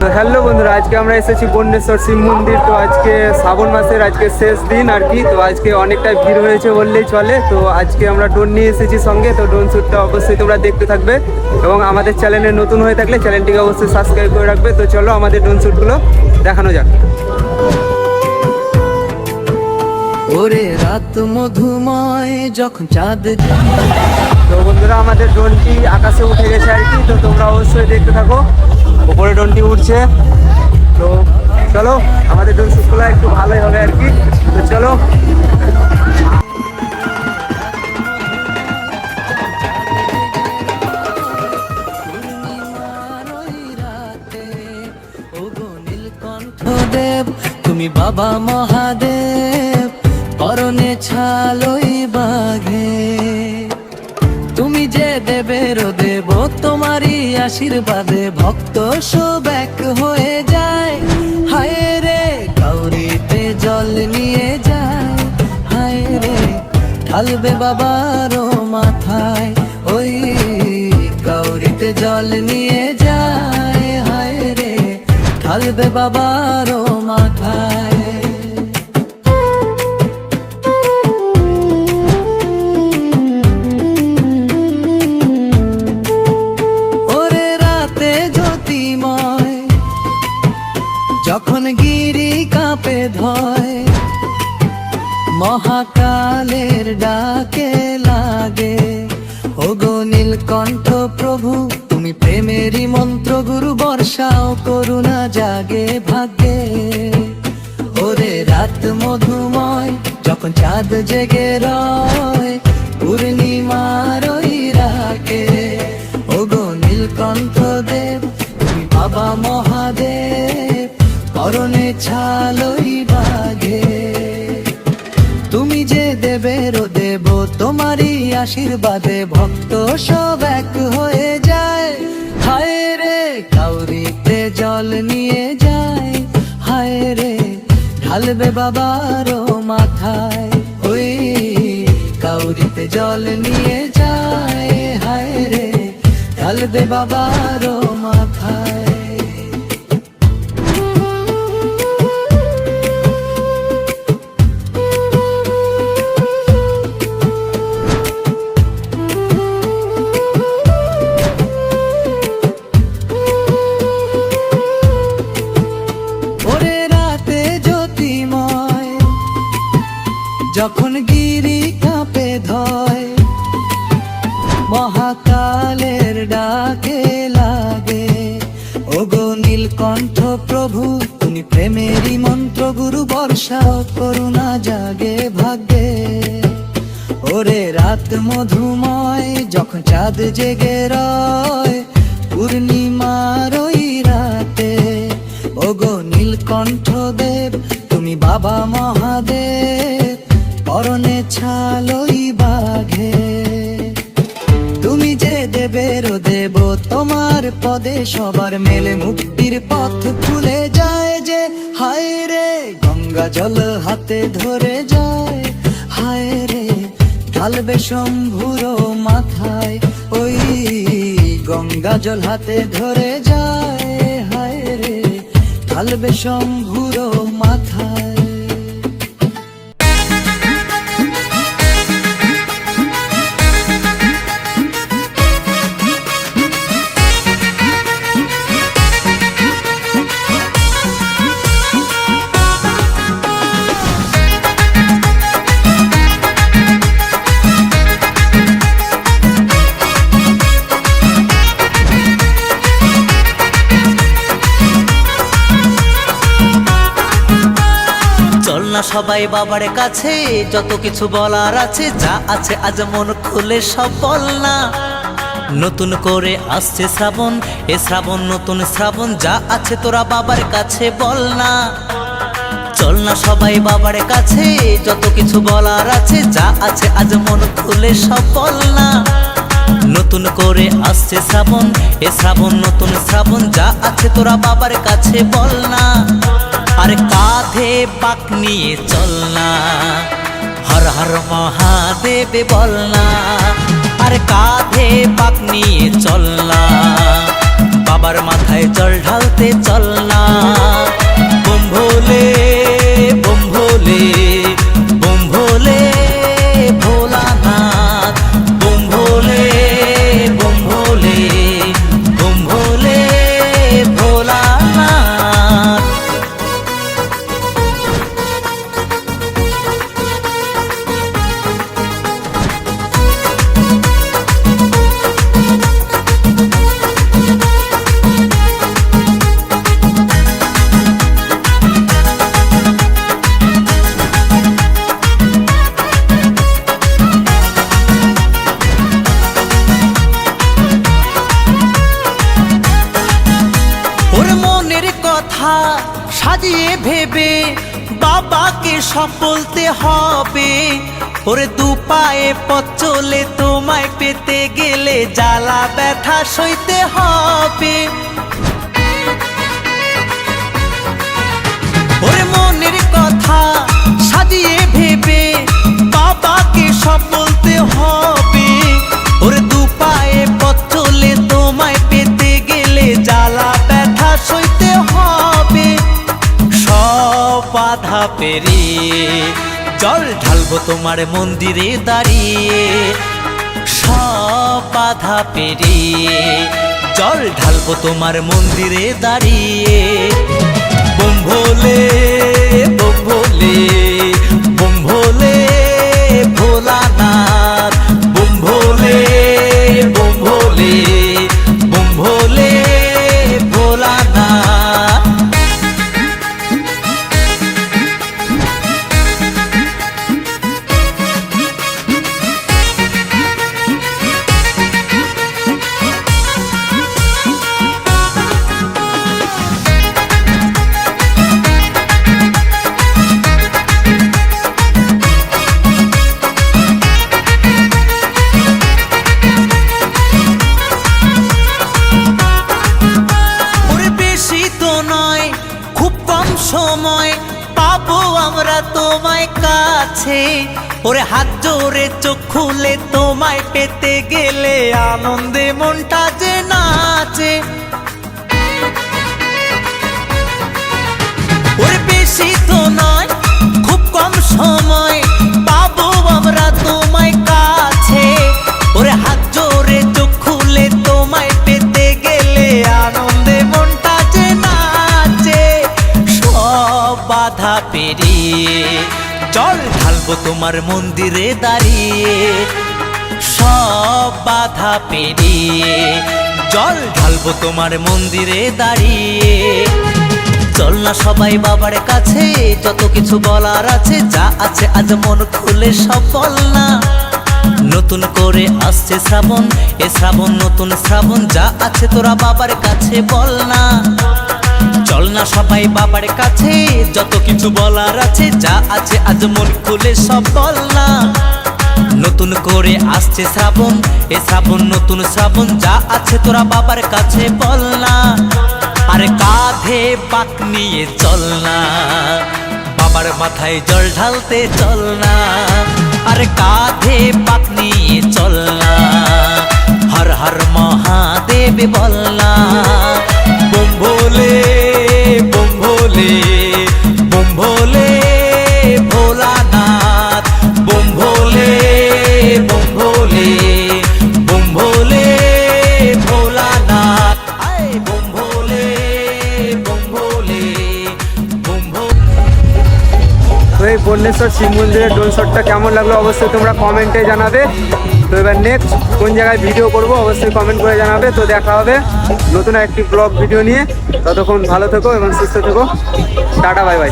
Hello বন্ধুরা, আজকে আমরা এসেছি বন্যেশ্বর শিব মন্দির। তো আজকে শ্রাবণ মাসের আজকে শেষ দিন আর কি। তো আজকে অনেকটা ভিড় হয়েছে বললেই চলে। তো আজকে আমরা ড্রোন নিয়ে এসেছি সঙ্গে। তো ড্রোন শ্যুটটা অবশ্যই তোমরা দেখতে থাকবে এবং আমাদের চ্যানেলে নতুন হয়ে থাকলে চ্যানেলটিকে অবশ্যই সাবস্ক্রাইব করে রাখবে। তো চলো আমাদের ড্রোন শ্যুটগুলো দেখানো যাক। ওরে রাত মধুময় যখন চাঁদ। তো বন্ধুরা, আমাদের ড্রোনটি আকাশে উঠে গেছে আর কি। তো তোমরা অবশ্যই দেখতে থাকো, উপরে ড্রোনটি উঠছে। তো চলো আমাদের ড্রোন শ্যুটগুলো একটু ভালোই হবে আর কি। তো চলো। দেব তুমি বাবা মহাদেব, করণে ছালই বাঘে। তুমি যে দেবের দেব, তোমারই আশীর্বাদে ভক্ত সব এক হয়ে যায়। হায় রে গৌরীতে জল নিয়ে যায়, হায় রে ঢালবে বাবারও মাথায়। ওই গৌরীতে জল নিয়ে যায়, হায় রে ঢালবে বাবারও মাথায়। যখন গিরি কাঁপে ধয়, মহাকালের ডাকে লাগে। ওগো নীলকণ্ঠ প্রভু, তুমি প্রেমেরই মন্ত্র গুরু, বর্ষাও করুণা জাগে ভাগ্যে। ওরে রাত মধুময় যখন চাঁদ জেগে রয়, পূর্ণিমার ওই রাকে। ওগো নীলকণ্ঠ দেব, তুমি বাবা মহাদেব, করণে ছালই বাঘে। তুমি যে দেবের দেব, তোমারই আশীর্বাদে ভক্ত সব এক হয়ে যায়। হায় রে গৌরীতে জল নিয়ে যায়, হায় রে ঢালবে বাবারও মাথায়। ওই গৌরীতে জল নিয়ে যায়, হায় রে ঢালবে বাবারও মাথায়। যখন গিরি কাঁপে ধয়, মহাকালের ডাকে লাগে। ওগো নীলকণ্ঠ প্রভু, তুমি প্রেমেরই মন্ত্র গুরু, বর্ষাও করুণা জাগে ভাগ্যে। ওরে রাত মধুময় যখন চাঁদ জেগে রয়, পূর্ণিমার ওই রাতে। ওগো নীলকণ্ঠ দেব, তুমি বাবা মহাদেব, করণে ছালই বাঘে। তুমি যে দেবের দেব, তোমার পদে সবার মেলে মুক্তির পথ খুলে যায় যে। হায় রে গঙ্গা জল হাতে ধরে যায়, হায় রে ঢালবে শম্ভুর মাথায়। ওই গঙ্গা জল হাতে ধরে যায়, হায় রে ঢালবে শম্ভুর মাথায়। সবাই বাবার কাছে, যত কিছু বলার আছে, যা আছে আজ মন খুলে সব বল না। নতুন করে আসছে শ্রাবণ, এ শ্রাবণ নতুন শ্রাবণ, যা আছে তোরা বাবার কাছে বল না। চল না সবাই বাবার কাছে, যত কিছু বলার আছে, যা আছে আজ মন খুলে সব বল না। নতুন করে আসছে শ্রাবণ, এ শ্রাবণ নতুন শ্রাবণ, যা আছে তোরা বাবার কাছে বল না। আরে কাঁধে বাঁক নিয়ে চল না, হর হর মহাদেব বল না। আরে কাঁধে বাঁক নিয়ে চল না, বাবার মাথায় জল ঢালতে চল না। বোম ভোলে বোম ভোলে বোম ভোলে ভোলানাথ, বোম ভোলে বোম ভোলে বোম ভোলে ভোলানাথ। ওর মনের কথা সাজিয়ে ভেবে বাবাকে সব বলতে হবে। ওরে দু পায়ে পথ চলে তোমায় পেতে গেলে জ্বালা ব্যথা সইতে হবে। ওরে মনের কথা সাজিয়ে ভেবে বাবাকে সব বলতে হবে। ওরে দু পায়ে পথ চলে তোমায় পেতে গেলে জ্বালা ব্যথা সইতে হবে। সব বাধা পেরিয়ে জল ঢালবো তোমার মন্দিরে দাঁড়িয়ে। সব বাধা পেরিয়ে জল ঢালবো তোমার মন্দিরে দাঁড়িয়ে। বোম ভোলে বোম ভোলে বোম ভোলে ভোলানাথ, বোম ভোলে বোম ভোলে বোম ভোলে ভোলানাথ। সময় পাবো আমরা তোমায় কাছে। ওরে হাত জোরে চোখ খুলে তোমায় পেতে গেলে আনন্দে মনটা যে নাচে। ওরে বেশি তো নয় খুব কম সময় পাবো আমরা তোমায় কাছে। ওরে হাত জোরে চোখ খুলে তোমায় পেতে গেলে আনন্দে মনটা যে নাচে। সব বাধা পেরিয়ে জল ঢালবো তোমার মন্দিরে দাঁড়িয়ে। সব বাধা পেরিয়ে জল ঢালবো তোমার মন্দিরে দাঁড়িয়ে। চল না সবাই বাবার কাছে, যত কিছু বলার আছে, যা আছে আজ মন খুলে সব বল না। নতুন করে আসছে শ্রাবণ, এ শ্রাবণ নতুন শ্রাবণ, যা আছে তোরা বাবার কাছে বল না। চল না সবাই বাবার কাছে, যত কিছু বলার আছে, যা আছে আজ মন খুলে সব বল না। নতুন করে আসছে শ্রাবণ, এ শ্রাবণ নতুন শ্রাবণ, যা আছে তোরা বাবার কাছে বল না। আরে কাঁধে পাক নিয়ে চল না, বাবার মাথায় জল ঢালতে চল না। আরে কাঁধে পাক নিয়ে চল না, হর হর মহাদেব বল না। বোম ভোলে বোম ভোলে বোম ভোলে ভোলানাথ, বোম ভোলে বোম ভোলে বোম ভোলে ভোলানাথ। আয় বোম ভোলে বোম ভোলে বোম ভোলে। তো এই বন্যেশ্বর শিব মন্দিরের ড্রোন শটটা কেমন লাগলো অবশ্যই তোমরা কমেন্টে জানাবে। তো এবার নেক্সট কোন জায়গায় ভিডিও করব অবশ্যই কমেন্ট করে জানাবে। তো দেখা হবে নতুন একটি ব্লগ ভিডিও নিয়ে। ততক্ষণ ভালো থেকো এবং সুস্থ থেকো। Tata bye bye.